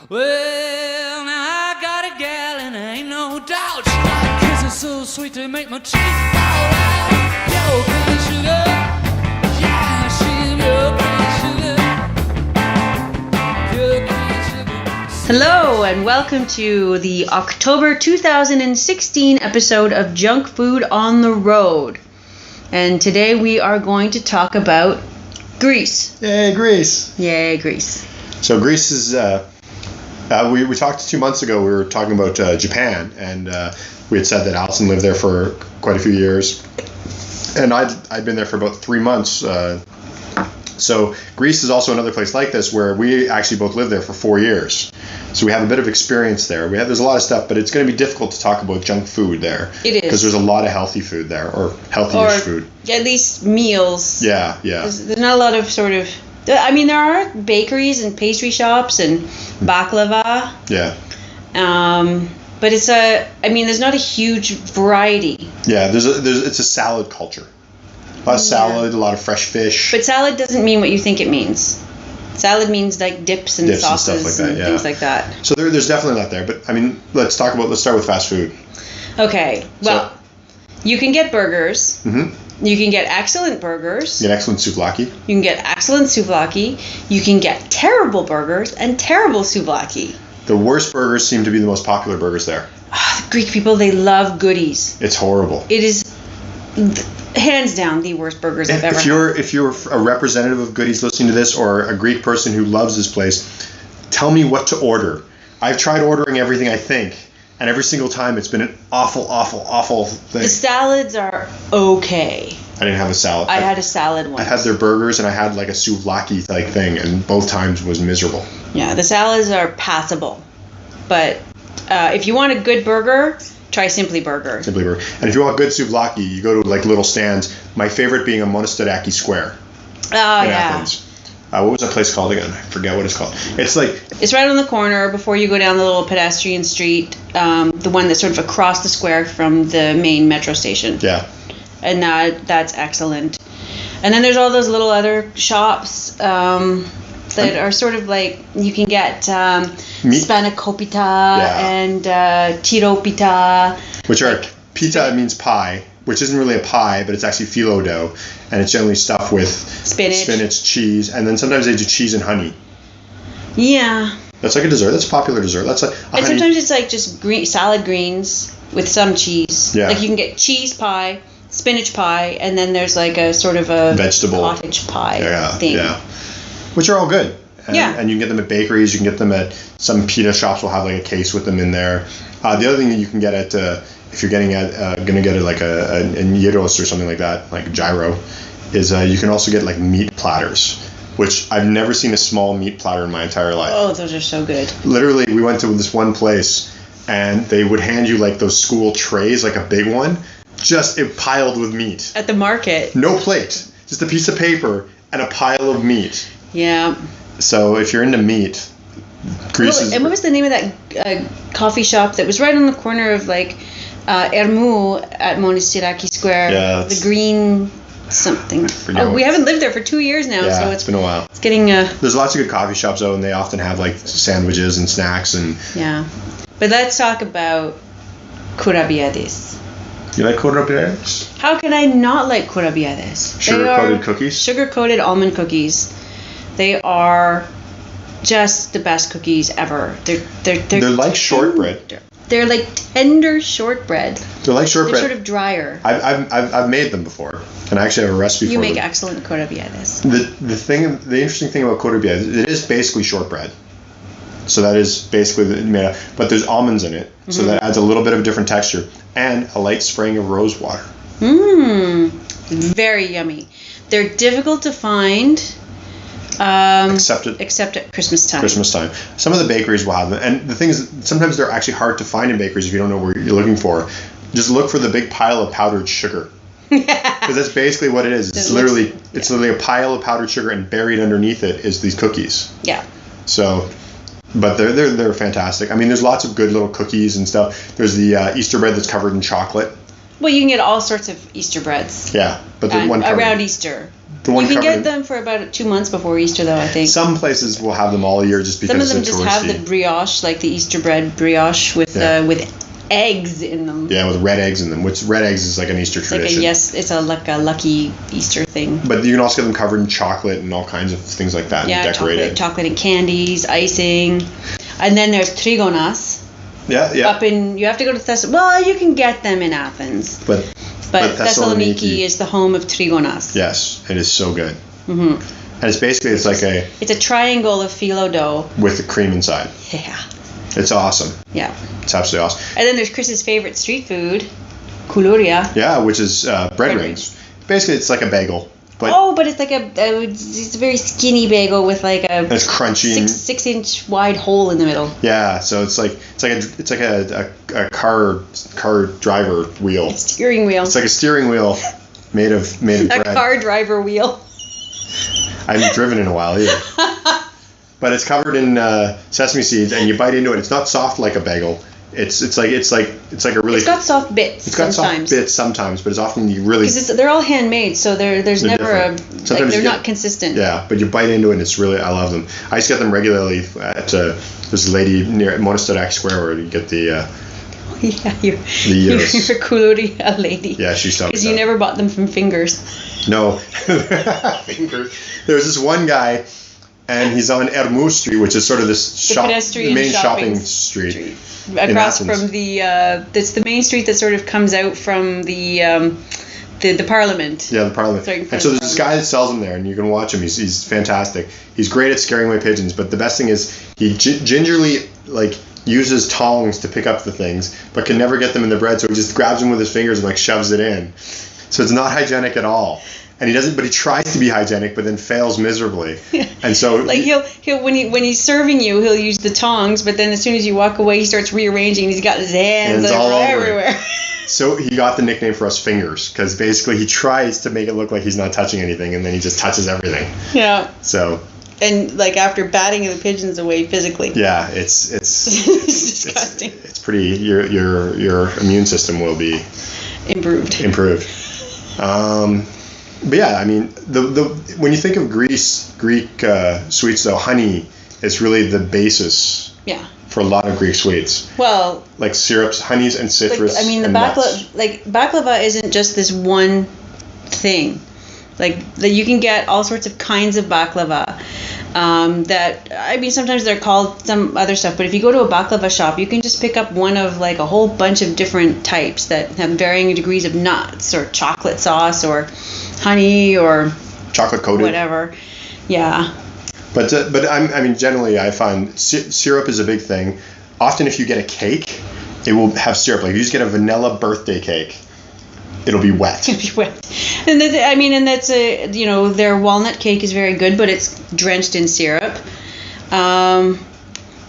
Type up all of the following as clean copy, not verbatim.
Well, now I got a gal and there ain't no doubt. She like kisses so sweet they make my teeth fall out. Yo, cane sugar, yeah, she's your cane sugar. Hello and welcome to the October 2016 episode of Junk Food on the Road. And today we are going to talk about Greece. Yay, Greece. Yay, Greece. So Greece is, we talked 2 months ago, we were talking about Japan, and we had said that Allison lived there for quite a few years. And I'd been there for about 3 months. So Greece is also another place like this where we actually both lived there for 4 years. So we have a bit of experience there. There's a lot of stuff, but it's going to be difficult to talk about junk food there. It is. Because there's a lot of healthy food there, or healthy-ish food. At least meals. Yeah. There's not a lot of sort of... I mean, there are bakeries and pastry shops and baklava. Yeah. But there's not a huge variety. Yeah, it's a salad culture. A lot of salad, a lot of fresh fish. But salad doesn't mean what you think it means. Salad means like dips and sauces and stuff like that, things like that. So there's definitely that there. But I mean, let's start with fast food. Okay. Well, you can get burgers. Mm-hmm. You can get excellent burgers. You get excellent souvlaki. You can get excellent souvlaki. You can get terrible burgers and terrible souvlaki. The worst burgers seem to be the most popular burgers there. The Greek people, they love goodies. It's horrible. It is hands down the worst burgers I've ever had. If you're a representative of goodies listening to this, or a Greek person who loves this place, tell me what to order. I've tried ordering everything, I think, and every single time it's been an awful thing. The salads are okay. I didn't have a salad. I had a salad once. I had their burgers and I had like a souvlaki like thing, and both times was miserable. Yeah, the salads are passable, but if you want a good burger, try Simply Burger. Simply Burger. And if you want good souvlaki, you go to like little stands. My favorite being a Monastiraki Square in Athens. What was that place called again? I forget what it's called. It's right on the corner before you go down the little pedestrian street, the one that's sort of across the square from the main metro station. Yeah. And that's excellent. And then there's all those little other shops that are sort of like, you can get spanakopita and tiropita. Which are, pita means pie, which isn't really a pie, but it's actually phyllo dough. And it's generally stuffed with spinach, cheese, and then sometimes they do cheese and honey. Yeah. That's like a dessert. That's a popular dessert. That's like and sometimes it's like just salad greens with some cheese. Yeah. Like you can get cheese pie, spinach pie, and then there's like a sort of a vegetable cottage pie thing. Yeah. Which are all good. And you can get them at bakeries. You can get them at some pita shops. Will have like a case with them in there. The other thing that you can get at if you're getting gonna get it like a gyros or something like that, like a gyro, is you can also get like meat platters, which I've never seen a small meat platter in my entire life. Oh, those are so good. Literally, we went to this one place, and they would hand you like those school trays, like a big one, just piled with meat. At the market. No plate, just a piece of paper and a pile of meat. Yeah. So if you're into meat, Greece is... And what was the name of that coffee shop that was right on the corner of like Ermou at Monastiraki Square? Yeah. The green something. We haven't lived there for 2 years now, so it's been a while. It's getting There's lots of good coffee shops though, and they often have like sandwiches and snacks and... Yeah. But let's talk about kurabiades. You like kurabiades? How can I not like kurabiades? Sugar-coated cookies? Sugar-coated almond cookies. They are just the best cookies ever. They're like shortbread. They're like tender shortbread. They're like shortbread. They're sort of drier. I've made them before, and I actually have a recipe for them. You make excellent kurabiades. The interesting thing about kurabiades, it is basically shortbread. So that is basically made up, but there's almonds in it, so that adds a little bit of a different texture, and a light spraying of rose water. Very yummy. They're difficult to find. Except at Christmas time. Some of the bakeries will have them, and the thing is, sometimes they're actually hard to find in bakeries if you don't know where you're looking for. Just look for the big pile of powdered sugar. Because that's basically what it is. It's literally a pile of powdered sugar, and buried underneath it is these cookies. Yeah. So, but they're fantastic. I mean, there's lots of good little cookies and stuff. There's the Easter bread that's covered in chocolate. Well, you can get all sorts of Easter breads. Yeah, but the one around Easter. The one you can covered get them for about 2 months before Easter, though, I think. Some places will have them all year just because some of them it's just touristy. have the brioche, like the Easter bread brioche with eggs in them. Yeah, with red eggs in them. Which red eggs is like an Easter tradition. It's like a lucky Easter thing. But you can also get them covered in chocolate and all kinds of things like that. Yeah, and decorated. chocolate and candies, icing, and then there's trigonas. Yeah. You have to go to Thessaloniki. Well, you can get them in Athens. But Thessaloniki is the home of trigonas. Yes, it is so good. Mm-hmm. And it's basically it's a triangle of phyllo dough with the cream inside. Yeah. It's awesome. Yeah. It's absolutely awesome. And then there's Chris's favorite street food, koulouria. Yeah, which is bread rings. Basically, it's like a bagel. But it's like it's a very skinny bagel with like a it's crunchy 6-inch wide hole in the middle. Yeah, so it's like a car driver wheel. A steering wheel. It's like a steering wheel made of bread. A car driver wheel. I haven't driven in a while either. But it's covered in sesame seeds, and you bite into it. It's not soft like a bagel. It's like a really. It's got soft bits. It's got soft bits sometimes, but it's often you really. Because they're all handmade, so there's never they're not consistent. Yeah, but you bite into it, and it's really I love them. I used to get them regularly at this lady near Monastery Square where you get the. You're a koulouria lady. Yeah, she stopped. Because you never bought them from Fingers. No, Fingers. There was this one guy. And he's on Ermou Street, which is sort of this the main shopping street. Across from that's the main street that sort of comes out from the Parliament. Yeah, the Parliament. And so there's this guy that sells them there, and you can watch him. He's fantastic. He's great at scaring away pigeons, but the best thing is he gingerly uses tongs to pick up the things, but can never get them in the bread, so he just grabs them with his fingers and shoves it in. So it's not hygienic at all. And he doesn't, but he tries to be hygienic, but then fails miserably. And so, he'll when he's serving you, he'll use the tongs, but then as soon as you walk away, he starts rearranging. He's got his hands all over everywhere. So he got the nickname for us, Fingers, because basically he tries to make it look like he's not touching anything, and then he just touches everything. Yeah. So. And after batting the pigeons away physically. Yeah, it's disgusting. It's pretty. Your immune system will be improved. But yeah, I mean, when you think of Greek sweets, though, honey is really the basis. Yeah. For a lot of Greek sweets. Well. Like syrups, honeys, and citrus. The baklava isn't just this one thing. You can get all sorts of kinds of baklava. Sometimes they're called some other stuff, but if you go to a baklava shop, you can just pick up one of a whole bunch of different types that have varying degrees of nuts or chocolate sauce or honey or chocolate coated, whatever. Yeah. But generally I find syrup is a big thing. Often if you get a cake, it will have syrup. If you just get a vanilla birthday cake, it'll be wet. It'll be wet. And that's their walnut cake is very good, but it's drenched in syrup. And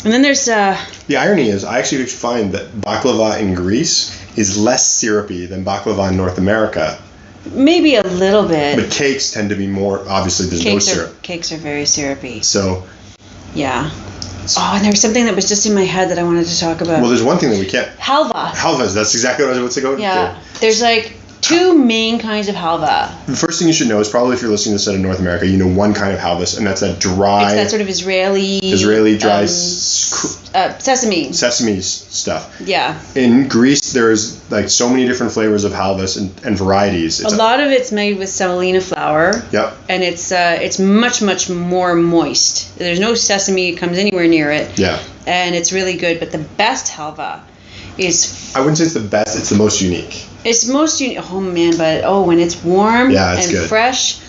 then there's the irony is I actually find that baklava in Greece is less syrupy than baklava in North America. Maybe a little bit. But cakes tend to be more, obviously there's no syrup. Cakes are very syrupy. So. Yeah. Oh, and there was something that was just in my head that I wanted to talk about. Well, there's one thing that we can't. Halva. Halvas, that's exactly what I was going to go. Yeah. There's two main kinds of halva. The first thing you should know is probably if you're listening to this out of North America, you know one kind of halvas, and that's that dry. It's that sort of Israeli dry sesame stuff. Yeah. In Greece, there's so many different flavors of halvas and varieties. A lot of it's made with semolina flour. Yep. And it's much more moist. There's no sesame that comes anywhere near it. Yeah. And it's really good, but the best halva is. I wouldn't say it's the best. It's the most unique. It's most unique. Oh man, but when it's warm and good. Fresh,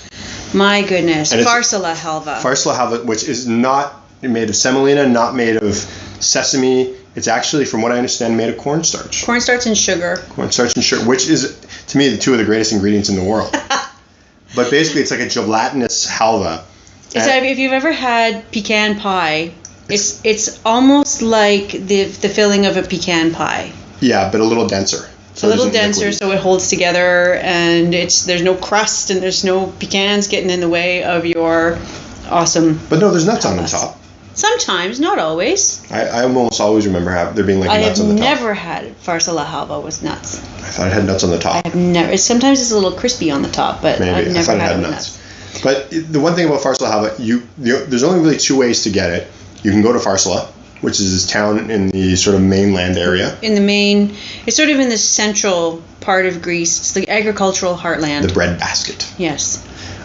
my goodness. Farsala halva. Farsala halva, which is not made of semolina, not made of sesame. It's actually, from what I understand, made of cornstarch. Cornstarch and sugar. Cornstarch and sugar, which is, to me, the two of the greatest ingredients in the world. But basically, it's like a gelatinous halva. If you've ever had pecan pie, it's almost like the filling of a pecan pie. Yeah, but a little denser. So a little denser, so it holds together, and there's no crust, and there's no pecans getting in the way of your awesome. But no, there's nuts on the top. Sometimes, not always. I almost always remember there being nuts on the top. I have never had farsala halva with nuts. I thought it had nuts on the top. I have never. Sometimes it's a little crispy on the top, but maybe. I've never had it with nuts. But the one thing about farsala halva, there's only really two ways to get it. You can go to Farsala, which is this town in the sort of mainland area. It's sort of in the central part of Greece. It's the agricultural heartland. The breadbasket. Yes.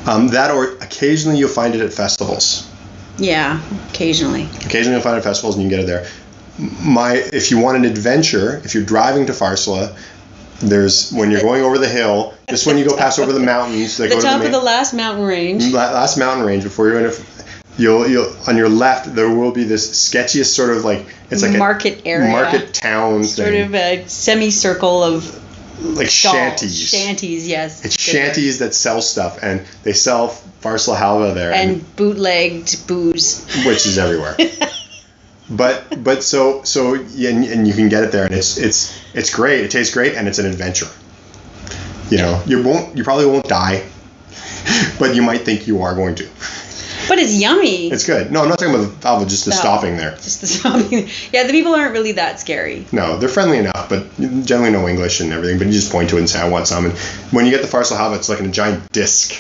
That, or occasionally you'll find it at festivals. Yeah, occasionally. Occasionally you'll find it at festivals and you can get it there. If you want an adventure, if you're driving to Farsala, when you're going over the hill, just when you go past over the mountains, the top of the last mountain range. Last mountain range before you're going to. You'll on your left there will be this sketchiest sort of like it's like market area, market town sort thing. of a semicircle of like shanties. Shanties, yes. It's shanties that sell stuff, and they sell farsala halva there and bootlegged booze, which is everywhere. but so yeah, and you can get it there, and it's great. It tastes great, and it's an adventure. You know, you probably won't die, but you might think you are going to. But it's yummy. It's good. No, I'm not talking about the halva, just the stopping there. Just the stopping. Yeah, the people aren't really that scary. No, they're friendly enough, but generally know English and everything. But you just point to it and say, I want some. And when you get the farsala halva, it's like in a giant disc.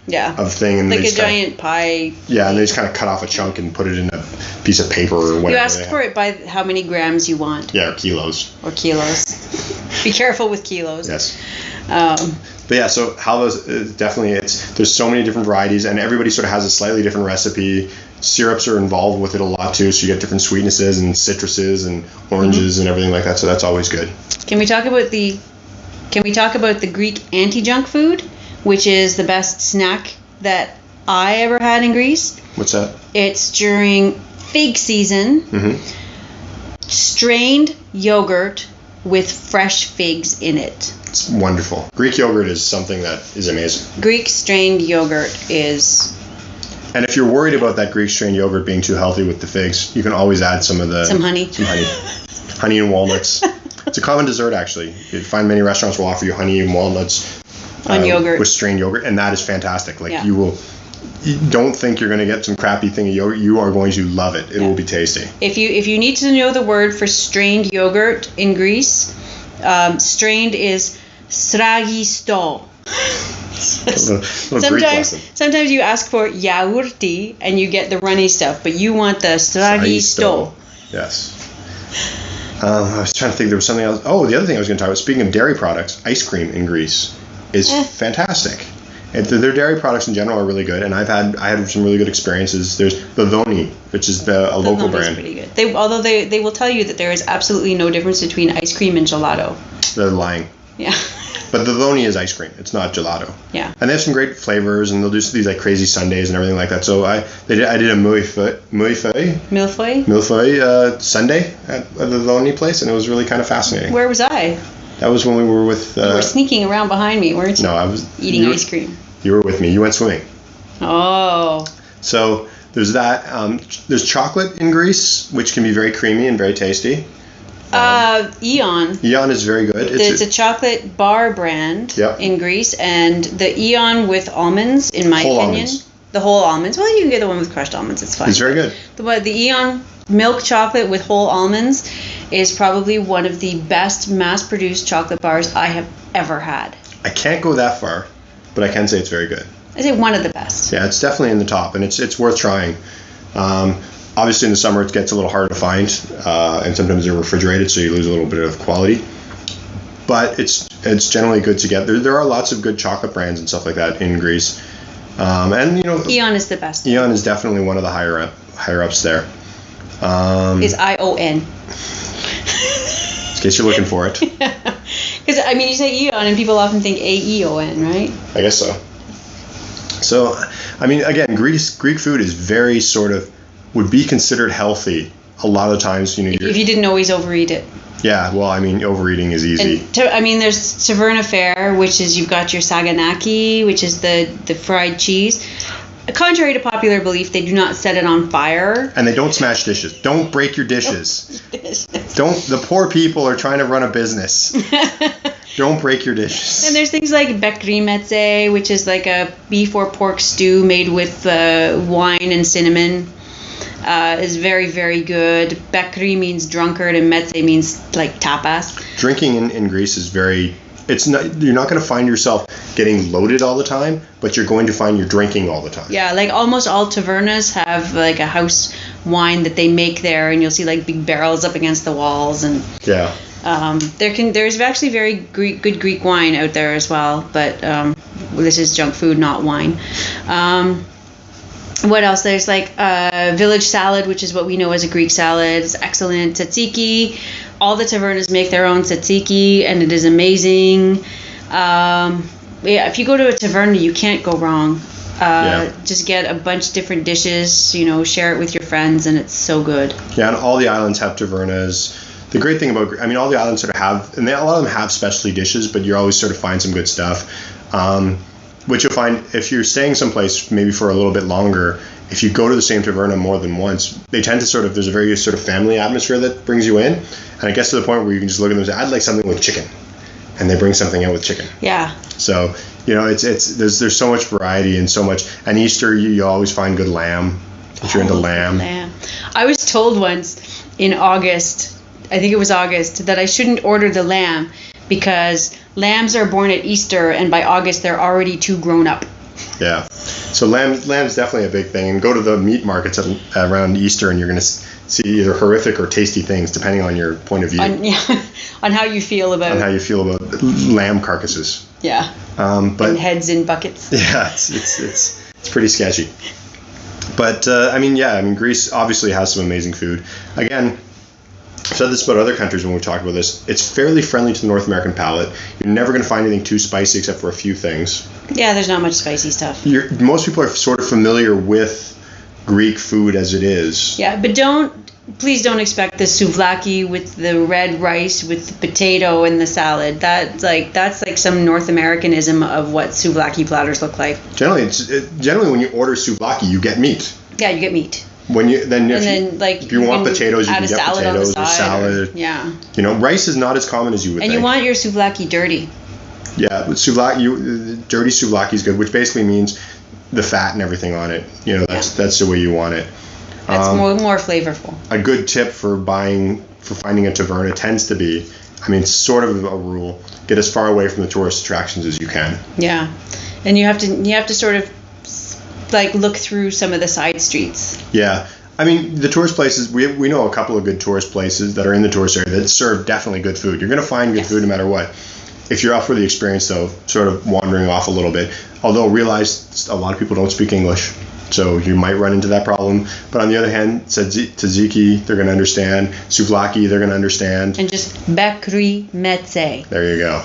Yeah. Of thing. And like a giant pie. Yeah, and they just kind of cut off a chunk and put it in a piece of paper or whatever. You ask for it by how many grams you want. Yeah, or kilos. Be careful with kilos. Yes. But yeah, so halva's definitely, there's so many different varieties, and everybody sort of has a slightly different recipe. Syrups are involved with it a lot too, so you get different sweetnesses and citruses and oranges and everything like that. So that's always good. Can we talk about the Greek anti-junk food, which is the best snack that I ever had in Greece? What's that? It's during fig season. Mm-hmm. Strained yogurt with fresh figs in it. It's wonderful. Greek yogurt is something that is amazing. Greek strained yogurt is... And if you're worried about that Greek strained yogurt being too healthy with the figs, you can always add some honey. Honey and walnuts. It's a common dessert, actually. You'd find many restaurants will offer you honey and walnuts on yogurt. With strained yogurt, and that is fantastic. You don't think you're going to get some crappy thing of yogurt. You are going to love it. It will be tasty. If you need to know the word for strained yogurt in Greece, strained is sragisto. Sometimes you ask for yaourti and you get the runny stuff, but you want the sragisto. Yes. I was trying to think there was something else. Oh, the other thing I was going to talk about, speaking of dairy products, ice cream in Greece is fantastic. Their dairy products in general are really good, and I had some really good experiences. There's Dodoni, which is a local brand. Pretty good. Although they will tell you that there is absolutely no difference between ice cream and gelato. They're lying. Yeah. But the Dodoni is ice cream. It's not gelato. Yeah. And they have some great flavors, and they'll do these like crazy sundaes and everything like that. So I did a millefeuille sundae at the Dodoni place, and it was really kind of fascinating. Where was I? That was when we were with... you were sneaking around behind me, weren't you? No, I was... Eating ice cream. You were with me. You went swimming. Oh. So there's that. There's chocolate in Greece, which can be very creamy and very tasty. Eon. Eon is very good. It's a chocolate bar brand in Greece, and the Eon with almonds, in my opinion. Almonds. The whole almonds. Well, you can get the one with crushed almonds. It's fine. It's very good. The Eon milk chocolate with whole almonds is probably one of the best mass-produced chocolate bars I have ever had. I can't go that far, but I can say it's very good. I say one of the best. Yeah, it's definitely in the top, and it's worth trying. Obviously, in the summer, it gets a little harder to find, and sometimes they're refrigerated, so you lose a little bit of quality. But it's generally good to get. There are lots of good chocolate brands and stuff like that in Greece. And Eon is the best. Eon is definitely one of the higher ups there. It's ION. In case you're looking for it. Because you say Eon and people often think AEON, right? I guess so. So, again, Greek food is very sort of would be considered healthy a lot of the times. If you didn't always overeat it. Yeah, well, overeating is easy. And there's taverna fare, which is you've got your saganaki, which is the fried cheese. Contrary to popular belief, they do not set it on fire. And they don't smash dishes. Don't break your dishes. The poor people are trying to run a business. Don't break your dishes. And there's things like bekrimetse, which is like a beef or pork stew made with wine and cinnamon. Is very, very good. Bekri means drunkard, and metse means like tapas. Drinking in Greece is very you're not going to find yourself getting loaded all the time, but you're going to find you're drinking all the time. Yeah, like almost all tavernas have like a house wine that they make there, and you'll see like big barrels up against the walls, and yeah. There's actually very good Greek wine out there as well, but this is junk food, not wine. What else? There's like village salad, which is what we know as a Greek salad. It's excellent. Tzatziki. All the tavernas make their own tzatziki, and it is amazing. If you go to a taverna, you can't go wrong. Just get a bunch of different dishes, share it with your friends, and it's so good. Yeah, and all the islands have tavernas. The great thing about, all the islands sort of have, and a lot of them have specialty dishes, but you always sort of find some good stuff. Which you'll find if you're staying someplace maybe for a little bit longer, if you go to the same taverna more than once, they tend to there's a very sort of family atmosphere that brings you in. And it gets to the point where you can just look at them and say, I'd like something with chicken. And they bring something out with chicken. Yeah. So, there's so much variety and so much. And Easter, you always find good lamb, if you're into lamb. I was told once in August, I think it was August, that I shouldn't order the lamb because lambs are born at Easter, and by August they're already too grown up. Yeah. So lamb's definitely a big thing. And go to the meat markets around Easter, and you're going to see either horrific or tasty things, depending on your point of view. On how you feel about lamb carcasses. Yeah. But and heads in buckets. Yeah, it's pretty sketchy. But Greece obviously has some amazing food. Again, I've said this about other countries when we've talked about this. It's fairly friendly to the North American palate. You're never going to find anything too spicy except for a few things. Yeah, there's not much spicy stuff. Most people are sort of familiar with Greek food as it is. Yeah, but please don't expect the souvlaki with the red rice with the potato and the salad. That's like some North Americanism of what souvlaki platters look like. Generally when you order souvlaki, you get meat. Yeah, you get meat. If you want potatoes, you can get potatoes or salad. Yeah. Rice is not as common as you would think. And you want your souvlaki dirty. Yeah, with dirty souvlaki is good, which basically means the fat and everything on it. That's the way you want it. That's more flavorful. A good tip for finding a taverna tends to be, it's sort of a rule, get as far away from the tourist attractions as you can. Yeah, and you have to sort of look through some of the side streets. Yeah. The tourist places, we know a couple of good tourist places that are in the tourist area that serve definitely good food. You're going to find good food no matter what. If you're up for the experience, though, sort of wandering off a little bit, although realize a lot of people don't speak English, so you might run into that problem. But on the other hand, tzatziki, they're going to understand. Souvlaki, they're going to understand. And just bekri metse. There you go.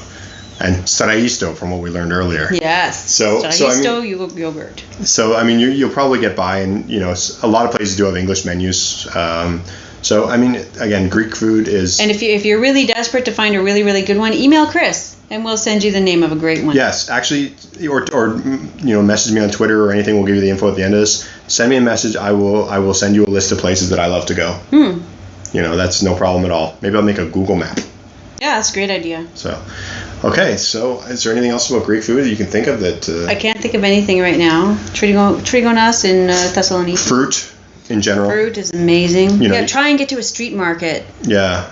And saraisto, from what we learned earlier. Yes. Saraisto yogurt. So you'll probably get by, and a lot of places do have English menus. Again, Greek food is. And if you're really desperate to find a really really good one, email Chris, and we'll send you the name of a great one. Yes, actually, or message me on Twitter or anything. We'll give you the info at the end of this. Send me a message. I will send you a list of places that I love to go. That's no problem at all. Maybe I'll make a Google map. Yeah, that's a great idea. So, okay. So, is there anything else about Greek food that you can think of that? I can't think of anything right now. Trigonas in Thessaloniki. Fruit, in general. Fruit is amazing. Try and get to a street market. Yeah.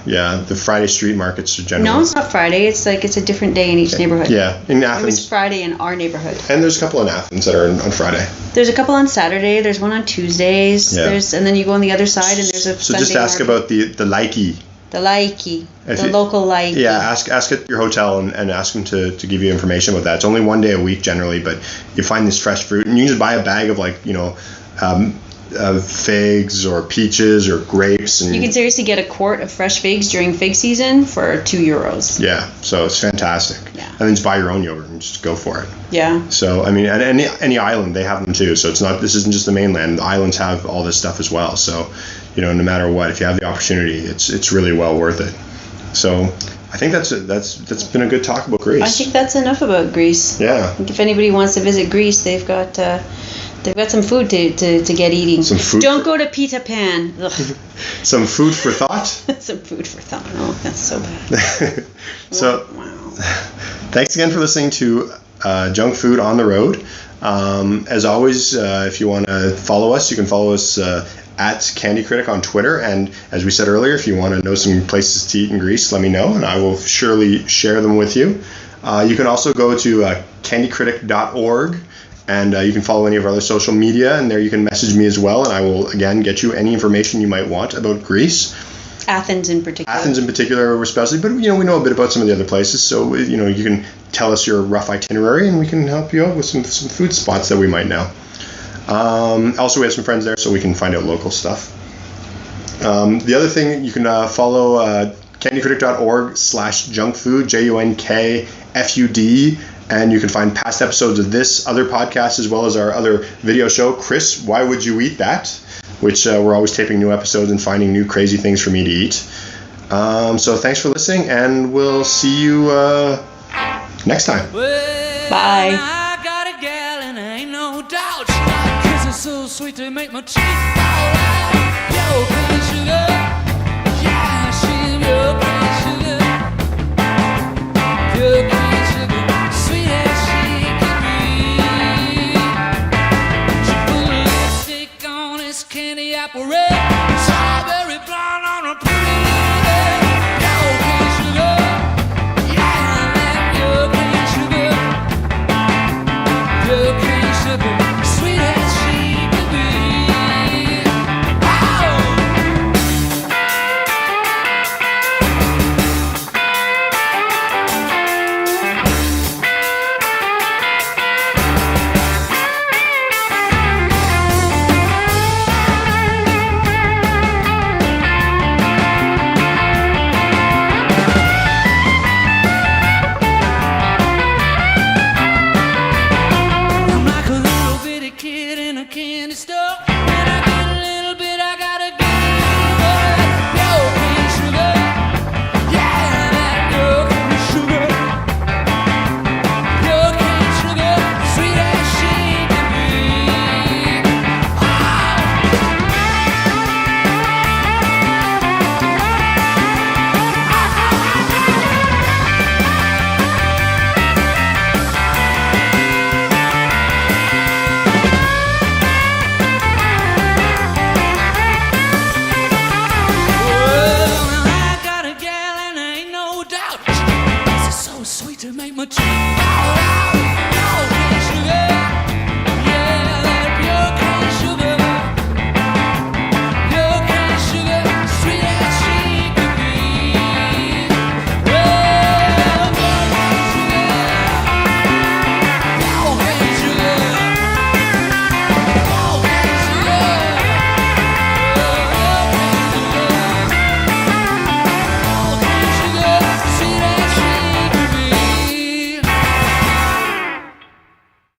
The Friday street markets are generally. No, it's not Friday. It's a different day in each neighborhood. Yeah, in Athens. It was Friday in our neighborhood. And there's a couple in Athens that are on Friday. There's a couple on Saturday. There's one on Tuesdays. Yeah. And then you go on the other side, and there's a So Sunday just ask market. about the laiki. The laiki. Local laiki. Yeah, ask at your hotel and ask them to give you information about that. It's only one day a week generally, but you find this fresh fruit, and you can just buy a bag of figs or peaches or grapes. And you can seriously get a quart of fresh figs during fig season for €2. Yeah, so it's fantastic. Yeah. And then just buy your own yogurt and just go for it. Yeah. So, at any island, they have them too. So this isn't just the mainland. The islands have all this stuff as well. So, no matter what, if you have the opportunity, it's really well worth it. So, I think that's been a good talk about Greece. I think that's enough about Greece. Yeah. I think if anybody wants to visit Greece, they've got some food to get eating. Some food. Don't go to Peter Pan. Some food for thought. Some food for thought. Oh, that's so bad. So, wow. Thanks again for listening to Junk Food on the Road. As always, if you want to follow us, you can follow us at Candy Critic on Twitter. And as we said earlier, if you want to know some places to eat in Greece, let me know, and I will surely share them with you. You can also go to candycritic.org, and you can follow any of our other social media, and there you can message me as well, and I will, again, get you any information you might want about Greece. Athens in particular, especially, but we know a bit about some of the other places, so you can tell us your rough itinerary, and we can help you out with some food spots that we might know. Also, we have some friends there, so we can find out local stuff. The other thing, you can follow candycritic.org/junkfood, JUNKFUD, and you can find past episodes of this, other podcasts, as well as our other video show, Chris, Why Would You Eat That? Which we're always taping new episodes and finding new crazy things for me to eat. So thanks for listening, and we'll see you next time. Well, Bye. I got a gal and there ain't no doubt. Kiss is so sweet to make my teeth fall out. Yo, pretty sugar. Yeah, she's your pretty sugar. Your pretty sugar. Sweet as she can be. She put lipstick on his candy apple red. Strawberry blonde on a pretty